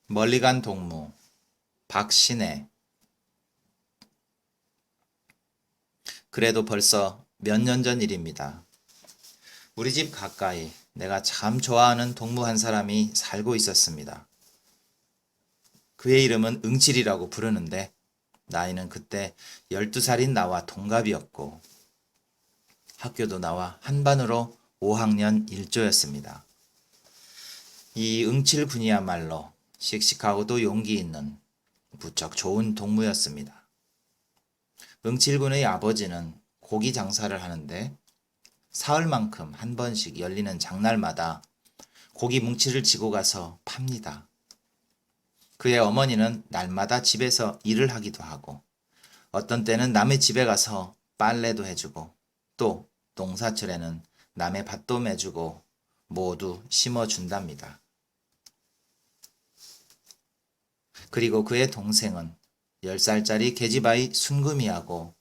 멀리 간 동무 박신혜. 그래도 벌써 몇 년 전 일입니다. 우리 집 가까이 내가 참 좋아하는 동무 한 사람이 살고 있었습니다. 그의 이름은 응칠이라고 부르는데 나이는 그때 12살인 나와 동갑이었고 학교도 나와 한 반으로 5학년 1조였습니다. 이 응칠 군이야말로 씩씩하고도 용기 있는 부쩍 좋은 동무였습니다. 응칠군의 아버지는 고기 장사를 하는데 사흘만큼 한 번씩 열리는 장날마다 고기 뭉치를 지고 가서 팝니다. 그의 어머니는 날마다 집에서 일을 하기도 하고 어떤 때는 남의 집에 가서 빨래도 해주고 또 농사철에는 남의 밭도 매주고 모두 심어준답니다. 그리고 그의 동생은 10살짜리 계집아이 순금이하고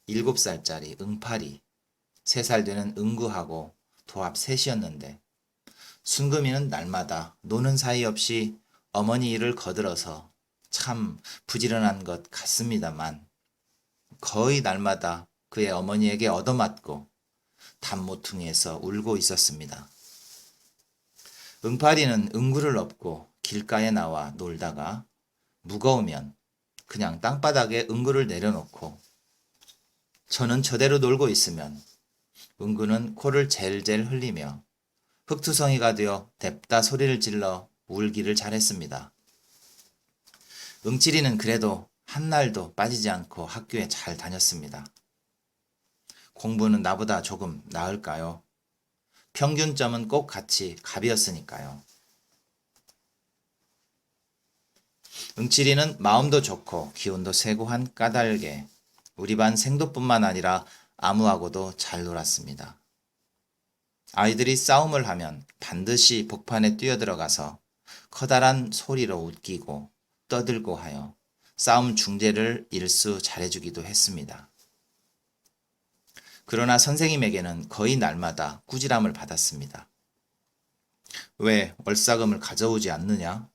7살짜리 응팔이, 3살 되는 응구하고 도합 셋이었는데 순금이는 날마다 노는 사이 없이 어머니 일을 거들어서 참 부지런한 것 같습니다만 거의 날마다 그의 어머니에게 얻어맞고 단모퉁이에서 울고 있었습니다. 응팔이는 응구를 업고 길가에 나와 놀다가 무거우면 그냥 땅바닥에 응구를 내려놓고 저는 저대로 놀고 있으면 응구는 코를 젤젤 흘리며 흙투성이가 되어 뎁다 소리를 질러 울기를 잘했습니다. 응칠이는 그래도 한날도 빠지지 않고 학교에 잘 다녔습니다. 공부는 나보다 조금 나을까요? 평균점은 꼭 같이 갑이었으니까요. 응칠이는 마음도 좋고 기운도 세고 한 까닭에 우리 반 생도뿐만 아니라 아무하고도 잘 놀았습니다. 아이들이 싸움을 하면 반드시 복판에 뛰어들어가서 커다란 소리로 웃기고 떠들고 하여 싸움 중재를 일수 잘해주기도 했습니다. 그러나 선생님에게는 거의 날마다 꾸지람을 받았습니다. 왜 월사금을 가져오지 않느냐?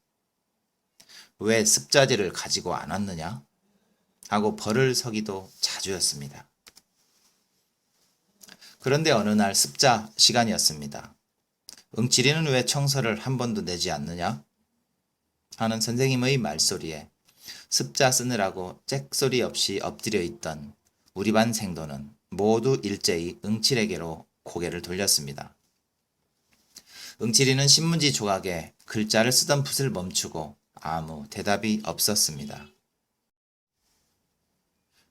왜 습자지를 가지고 안 왔느냐? 하고 벌을 서기도 자주였습니다. 그런데 어느 날 습자 시간이었습니다. 응칠이는 왜 청서를 한 번도 내지 않느냐? 하는 선생님의 말소리에 습자 쓰느라고 짹소리 없이 엎드려 있던 우리 반 생도는 모두 일제히 응칠에게로 고개를 돌렸습니다. 응칠이는 신문지 조각에 글자를 쓰던 붓을 멈추고 아무 대답이 없었습니다.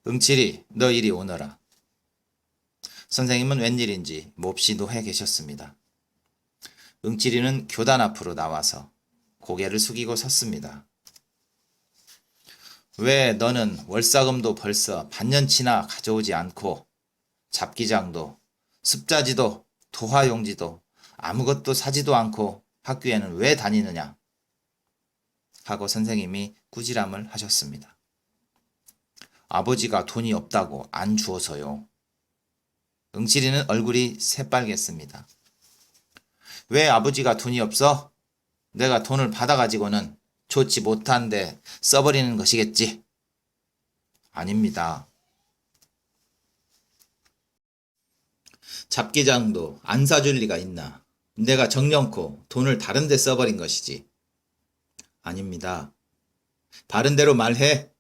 응칠이, 너 이리 오너라. 선생님은 웬일인지 몹시 노해 계셨습니다. 응칠이는 교단 앞으로 나와서 고개를 숙이고 섰습니다. 왜 너는 월사금도 벌써 반년치나 가져오지 않고 잡기장도 습자지도 도화용지도 아무것도 사지도 않고 학교에는 왜 다니느냐? 하고 선생님이 꾸지람을 하셨습니다. 아버지가 돈이 없다고 안 주어서요. 응칠이는 얼굴이 새빨갰습니다. 왜 아버지가 돈이 없어? 내가 돈을 받아가지고는 좋지 못한데 써버리는 것이겠지. 아닙니다. 잡기장도 안 사줄 리가 있나. 내가 정령코 돈을 다른 데 써버린 것이지. 아닙니다. 바른 대로 말해.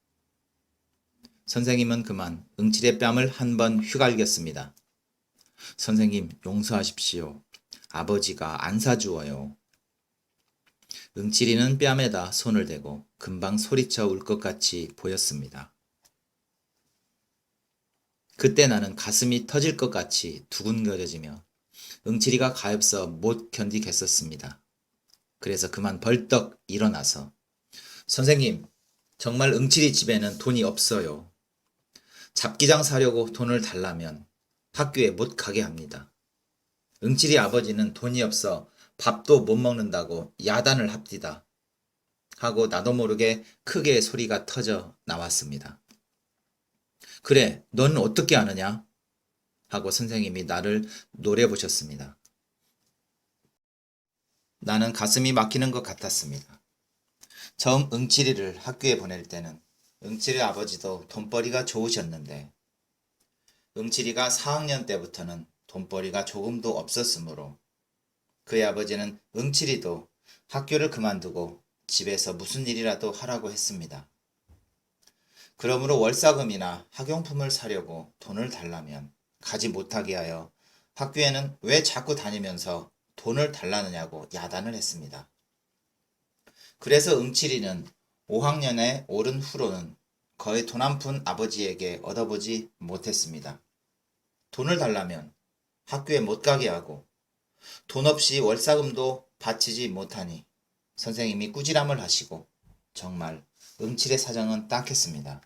선생님은 그만 응칠의 뺨을 한 번 휘갈겼습니다. 선생님 용서하십시오. 아버지가 안 사주어요. 응칠이는 뺨에다 손을 대고 금방 소리쳐 울 것 같이 보였습니다. 그때 나는 가슴이 터질 것 같이 두근거려지며 응칠이가 가엾어 못 견디겠었습니다. 그래서 그만 벌떡 일어나서 선생님, 정말 응칠이 집에는 돈이 없어요. 잡기장 사려고 돈을 달라면 학교에 못 가게 합니다. 응칠이 아버지는 돈이 없어 밥도 못 먹는다고 야단을 합디다. 하고 나도 모르게 크게 소리가 터져 나왔습니다. 그래, 넌 어떻게 아느냐? 하고 선생님이 나를 처음 응칠이를 학교에 보낼 때는 응칠이 아버지도 돈벌이가 좋으셨는데 응칠이가 4학년 때부터는 돈벌이가 조금도 없었으므로 그의 아버지는 응칠이도 학교를 그만두고 집에서 무슨 일이라도 하라고 했습니다. 그러므로 월사금이나 학용품을 사려고 돈을 달라면 가지 못하게 하여 학교에는 왜 자꾸 다니면서 돈을 달라느냐고 야단을 했습니다. 그래서 응칠이는 5학년에 오른 후로는 거의 돈 한 푼 아버지에게 얻어보지 못했습니다. 돈을 달라면 학교에 못 가게 하고 돈 없이 월사금도 바치지 못하니 선생님이 꾸지람을 하시고 정말 응칠의 사정은 딱했습니다.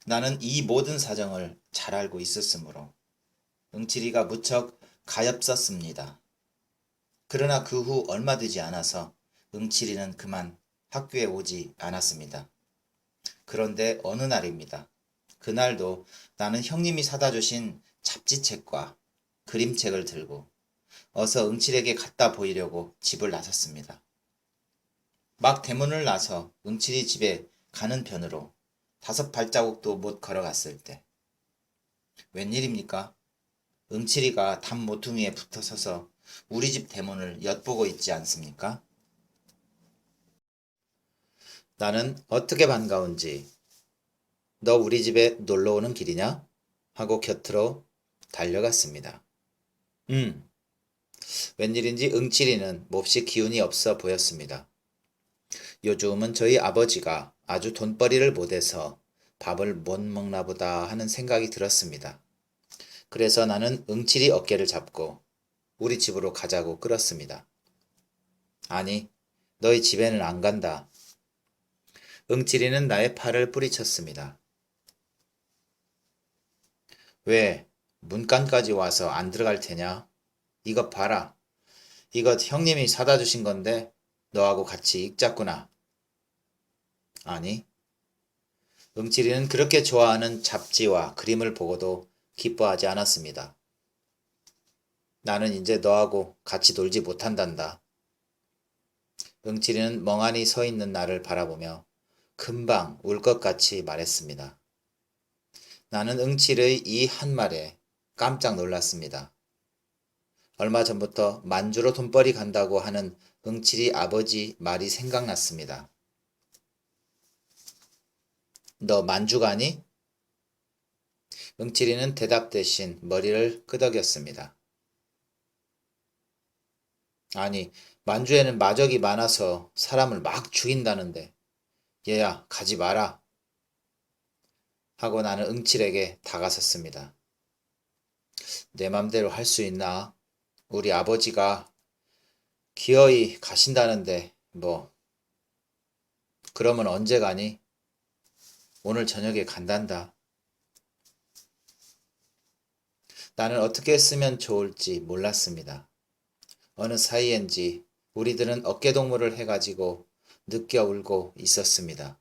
나는 이 모든 사정을 잘 알고 있었으므로 응칠이가 무척 가엾었습니다. 그러나 그 후 얼마 되지 않아서 응칠이는 그만 학교에 오지 않았습니다. 그런데 어느 날입니다. 그날도 나는 형님이 사다 주신 잡지책과 그림책을 들고 어서 응칠에게 갖다 보이려고 집을 나섰습니다. 막 대문을 나서 응칠이 집에 가는 편으로 5발자국도 못 걸어갔을 때 웬일입니까? 응칠이가 담 모퉁이에 붙어 서서 우리 집 대문을 엿보고 있지 않습니까? 나는 어떻게 반가운지 너 우리 집에 놀러 오는 길이냐? 하고 곁으로 달려갔습니다. 웬일인지 응칠이는 몹시 기운이 없어 보였습니다. 요즘은 저희 아버지가 아주 돈벌이를 못해서 밥을 못 먹나 보다 하는 생각이 들었습니다. 그래서 나는 응칠이 어깨를 잡고 우리 집으로 가자고 끌었습니다. 아니, 너희 집에는 안 간다. 응칠이는 나의 팔을 뿌리쳤습니다. 왜 문간까지 와서 안 들어갈 테냐? 이것 봐라. 이것 형님이 사다 주신 건데 너하고 같이 읽자꾸나. 아니, 응칠이는 그렇게 좋아하는 잡지와 그림을 보고도 기뻐하지 않았습니다. 나는 이제 너하고 같이 놀지 못한단다. 응칠이는 멍하니 서 있는 나를 바라보며 금방 울 것 같이 말했습니다. 나는 응칠의 이 한 말에 깜짝 놀랐습니다. 얼마 전부터 만주로 돈벌이 간다고 하는 응칠이 아버지 말이 생각났습니다. 너 만주 가니? 응칠이는 대답 대신 머리를 끄덕였습니다. 아니, 만주에는 마적이 많아서 사람을 막 죽인다는데 얘야 가지 마라 하고 나는 응칠에게 다가섰습니다. 내 맘대로 할 수 있나? 우리 아버지가 기어이 가신다는데 뭐 그러면 언제 가니? 오늘 저녁에 간단다. 나는 어떻게 쓰면 좋을지 몰랐습니다. 어느 사이엔지 우리들은 어깨동무를 해가지고 느껴 울고 있었습니다.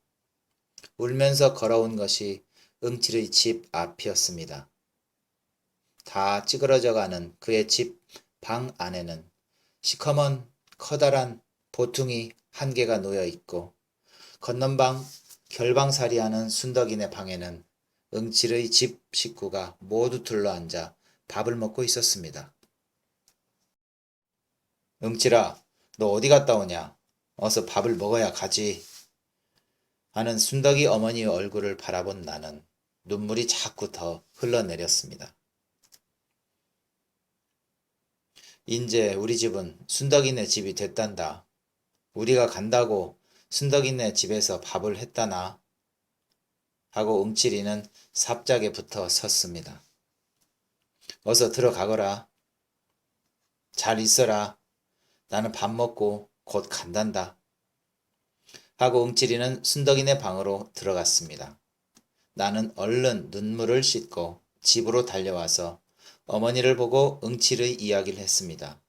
울면서 걸어온 것이 응칠의 집 앞이었습니다. 다 찌그러져가는 그의 집 방 안에는 시커먼 커다란 보퉁이 한 개가 놓여 있고 건넌방 결방살이하는 순덕이네 방에는 응칠의 집 식구가 모두 둘러앉아 밥을 먹고 있었습니다. 응칠아, 너 어디 갔다 오냐? 어서 밥을 먹어야 가지. 하는 순덕이 어머니의 얼굴을 바라본 나는 눈물이 자꾸 더 흘러내렸습니다. 인제 우리 집은 순덕이네 집이 됐단다. 우리가 간다고 순덕이네 집에서 밥을 했다나? 하고 응칠이는 삽작에 붙어 섰습니다. 어서 들어가거라. 잘 있어라. 나는 밥 먹고 곧 간단다. 하고 응칠이는 순덕이네 방으로 들어갔습니다. 나는 얼른 눈물을 씻고 집으로 달려와서 어머니를 보고 응칠의 이야기를 했습니다.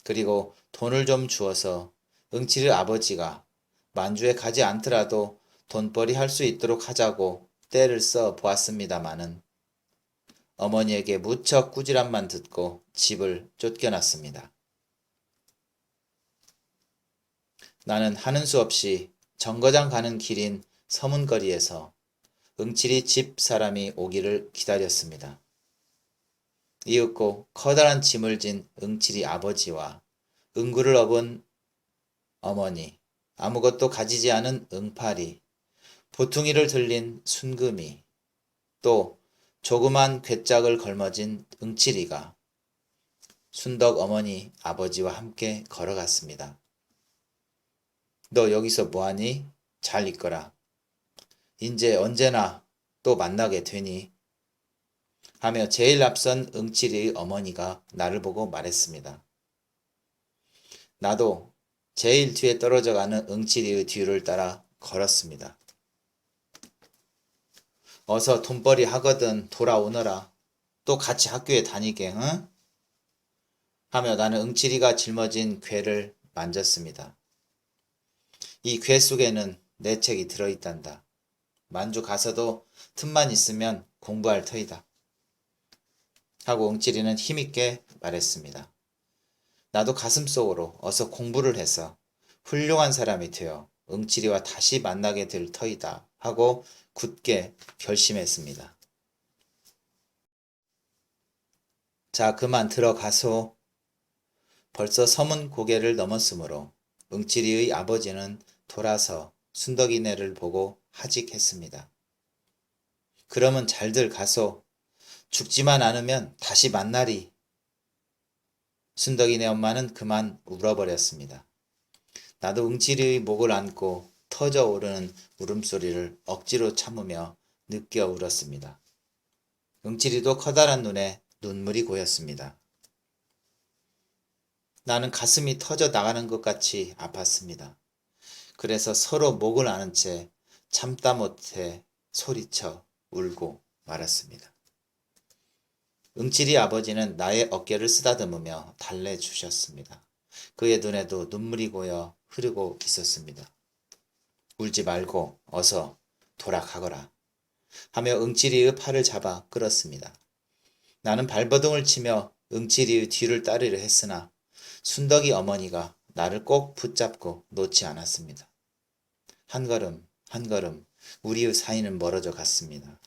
그리고 돈을 좀 주어서 응칠의 아버지가 만주에 가지 않더라도 돈벌이 할 수 있도록 하자고 떼를 써 보았습니다마는 어머니에게 무척 꾸지람만 듣고 집을 쫓겨났습니다. 나는 하는 수 없이 정거장 가는 길인 서문거리에서 응칠이 집 사람이 오기를 기다렸습니다. 이윽고 커다란 짐을 진 응칠이 아버지와 응구를 업은 어머니, 아무것도 가지지 않은 응팔이, 보퉁이를 들린 순금이, 또 조그만 괴짝을 걸머진 응칠이가 순덕 어머니 아버지와 함께 걸어갔습니다. 너 여기서 뭐하니? 잘 있거라. 인제 언제나 또 만나게 되니? 하며 제일 앞선 응칠이의 어머니가 나를 보고 말했습니다. 나도 제일 뒤에 떨어져 가는 응칠이의 뒤를 따라 걸었습니다. 어서 돈벌이 하거든 돌아오너라. 또 같이 학교에 다니게, 응? 하며 나는 응칠이가 짊어진 궤를 만졌습니다. 이 궤 속에는 내 책이 들어있단다. 만주 가서도 틈만 있으면 공부할 터이다. 하고 응칠이는 힘있게 말했습니다. 나도 가슴속으로 어서 공부를 해서 훌륭한 사람이 되어 응칠이와 다시 만나게 될 터이다 하고 굳게 결심했습니다. 자, 그만 들어가소. 벌써 서문 고개를 넘었으므로 응칠이의 아버지는 돌아서 순덕이네를 보고 하직했습니다. 그러면 잘들 가소. 죽지만 않으면 다시 만나리. 순덕이네 엄마는 그만 울어버렸습니다. 나도 응칠이의 목을 안고 터져 오르는 울음소리를 억지로 참으며 느껴 울었습니다. 응칠이도 커다란 눈에 눈물이 고였습니다. 나는 가슴이 터져 나가는 것 같이 아팠습니다. 그래서 서로 목을 안은 채 참다 못해 소리쳐 울고 말았습니다. 응칠이 아버지는 나의 어깨를 쓰다듬으며 달래주셨습니다. 그의 눈에도 눈물이 고여 흐르고 있었습니다. 울지 말고 어서 돌아가거라 하며 응칠이의 팔을 잡아 끌었습니다. 나는 발버둥을 치며 응칠이의 뒤를 따르려 했으나 순덕이 어머니가 나를 꼭 붙잡고 놓지 않았습니다. 한 걸음 한 걸음 우리의 사이는 멀어져 갔습니다.